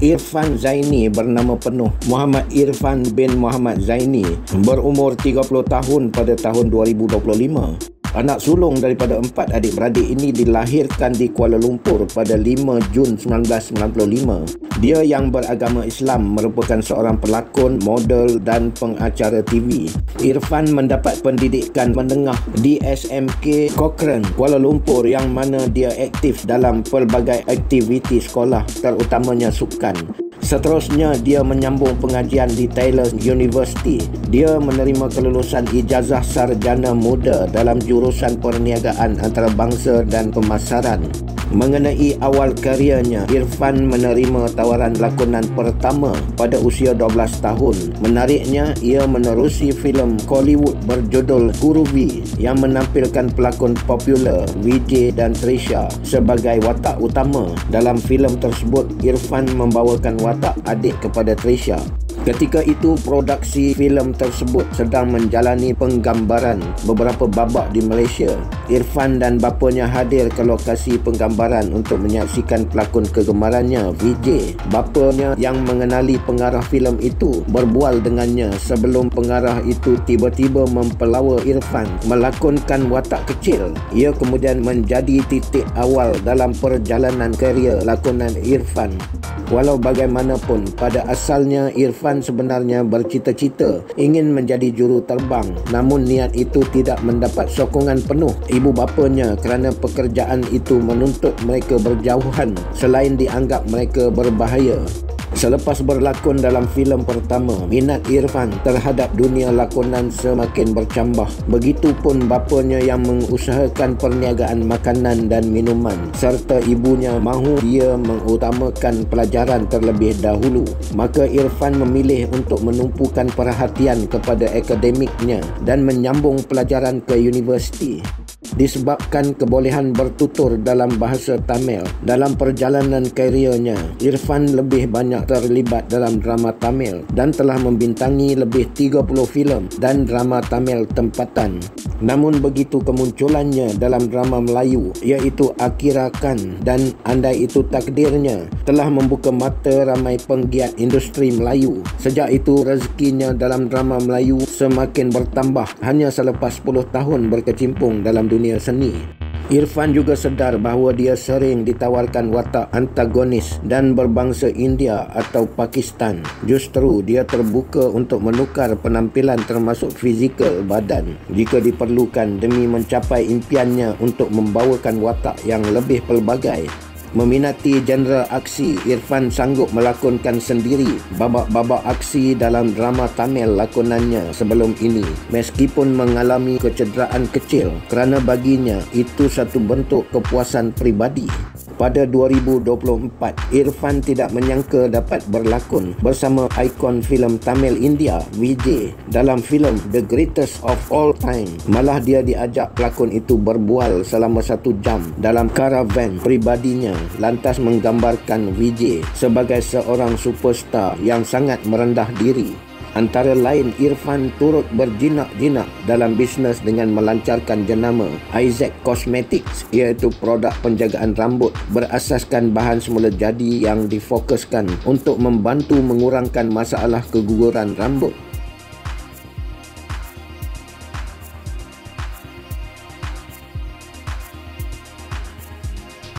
Irfan Zaini bernama penuh Muhammad Irfan bin Muhammad Zaini berumur 30 tahun pada tahun 2025. Anak sulung daripada 4 adik-beradik ini dilahirkan di Kuala Lumpur pada 5 Jun 1995. Dia yang beragama Islam merupakan seorang pelakon, model dan pengacara TV. Irfan mendapat pendidikan menengah di SMK Cochrane, Kuala Lumpur yang mana dia aktif dalam pelbagai aktiviti sekolah terutamanya sukan. Seterusnya, dia menyambung pengajian di Taylor University. Dia menerima kelulusan ijazah sarjana muda dalam jurusan perniagaan antarabangsa dan pemasaran. Mengenai awal karirnya, Irfan menerima tawaran lakonan pertama pada usia 12 tahun. Menariknya, ia menerusi filem Hollywood berjudul Kuruvi yang menampilkan pelakon popular Vijay dan Trisha sebagai watak utama. Dalam filem tersebut, Irfan membawakan watak adik kepada Trisha. Ketika itu, produksi filem tersebut sedang menjalani penggambaran beberapa babak di Malaysia. Irfan dan bapanya hadir ke lokasi penggambaran untuk menyaksikan pelakon kegemarannya, Vijay. Bapanya yang mengenali pengarah filem itu berbual dengannya sebelum pengarah itu tiba-tiba mempelawa Irfan melakonkan watak kecil. Ia kemudian menjadi titik awal dalam perjalanan karier lakonan Irfan. Walau bagaimanapun, pada asalnya Irfan sebenarnya bercita-cita ingin menjadi juru terbang, namun niat itu tidak mendapat sokongan penuh ibu bapanya kerana pekerjaan itu menuntut mereka berjauhan selain dianggap mereka berbahaya. Selepas berlakon dalam filem pertama, minat Irfan terhadap dunia lakonan semakin bercambah. Begitupun bapanya yang mengusahakan perniagaan makanan dan minuman, serta ibunya mahu dia mengutamakan pelajaran terlebih dahulu. Maka Irfan memilih untuk menumpukan perhatian kepada akademiknya dan menyambung pelajaran ke universiti. Disebabkan kebolehan bertutur dalam bahasa Tamil dalam perjalanan kariernya, Irfan lebih banyak terlibat dalam drama Tamil dan telah membintangi lebih 30 filem dan drama Tamil tempatan. Namun begitu kemunculannya dalam drama Melayu iaitu Akirakan dan Andai Itu Takdirnya telah membuka mata ramai penggiat industri Melayu. Sejak itu rezekinya dalam drama Melayu semakin bertambah hanya selepas 10 tahun berkecimpung dalam dunia seni. Irfan juga sedar bahawa dia sering ditawarkan watak antagonis dan berbangsa India atau Pakistan. Justru dia terbuka untuk menukar penampilan termasuk fizikal badan jika diperlukan demi mencapai impiannya untuk membawakan watak yang lebih pelbagai. Meminati genre aksi, Irfan sanggup melakonkan sendiri babak-babak aksi dalam drama Tamil lakonannya sebelum ini, meskipun mengalami kecederaan kecil kerana baginya itu satu bentuk kepuasan peribadi. Pada 2024, Irfan tidak menyangka dapat berlakon bersama ikon filem Tamil India, Vijay, dalam filem The Greatest of All Time. Malah dia diajak pelakon itu berbual selama 1 jam dalam karavan peribadinya, lantas menggambarkan Vijay sebagai seorang superstar yang sangat merendah diri. Antara lain, Irfan turut berjinak-jinak dalam bisnes dengan melancarkan jenama Isaac Cosmetics, iaitu produk penjagaan rambut berasaskan bahan semula jadi yang difokuskan untuk membantu mengurangkan masalah keguguran rambut.